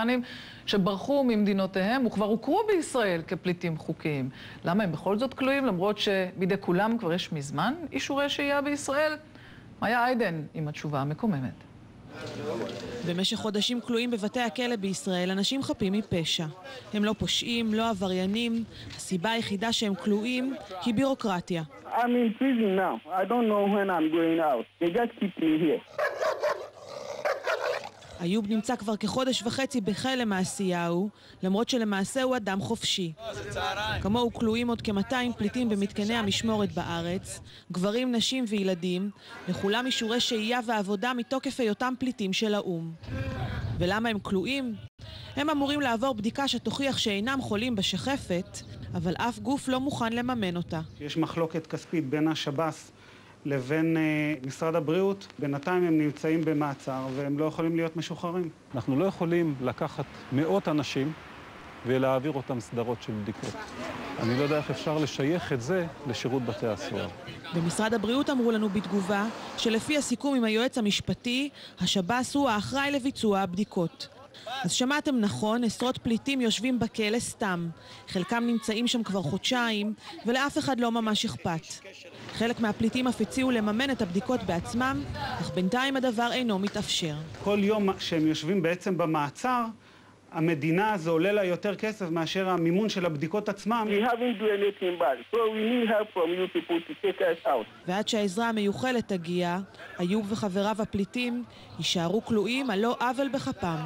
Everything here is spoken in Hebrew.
פלסטינים שברחו ממדינותיהם וכבר הוכרו בישראל כפליטים חוקיים. למה הם בכל זאת כלואים, למרות שבידי כולם כבר יש מזמן אישורי שהייה בישראל? מאיה איידן עם התשובה המקוממת. במשך חודשים כלואים בבתי הכלא בישראל אנשים חפים מפשע. הם לא פושעים, לא עבריינים. הסיבה היחידה שהם כלואים היא בירוקרטיה. I'm in prison now. I don't know when I'm going out. They just keep me here. איוב נמצא כבר כחודש וחצי בכלא מעשיהו, למרות שלמעשה הוא אדם חופשי. כמוהו כלואים עוד כ-200 פליטים במתקני המשמורת בארץ, גברים, נשים וילדים, לכולם אישורי שהייה ועבודה מתוקף היותם פליטים של האו"ם. ולמה הם כלואים? הם אמורים לעבור בדיקה שתוכיח שאינם חולים בשחפת, אבל אף גוף לא מוכן לממן אותה. יש מחלוקת כספית בין השב"ס לבין משרד הבריאות. בינתיים הם נמצאים במעצר והם לא יכולים להיות משוחררים. אנחנו לא יכולים לקחת מאות אנשים ולהעביר אותם סדרות של בדיקות. אני לא יודע איך אפשר לשייך את זה לשירות בתי הסוהר. במשרד הבריאות אמרו לנו בתגובה שלפי הסיכום עם היועץ המשפטי, השב"ס הוא האחראי לביצוע הבדיקות. אז שמעתם נכון, עשרות פליטים יושבים בכלא סתם. חלקם נמצאים שם כבר חודשיים, ולאף אחד לא ממש אכפת. חלק מהפליטים אף הציעו לממן את הבדיקות בעצמם, אך בינתיים הדבר אינו מתאפשר. כל יום שהם יושבים בעצם במעצר, המדינה הזו עולה לה יותר כסף מאשר המימון של הבדיקות עצמם. We haven't do anything bad, so we need help from you people to take us out. ועד שהעזרה המיוחלת תגיע, איוב וחבריו הפליטים יישארו כלואים על לא עוול בכפם.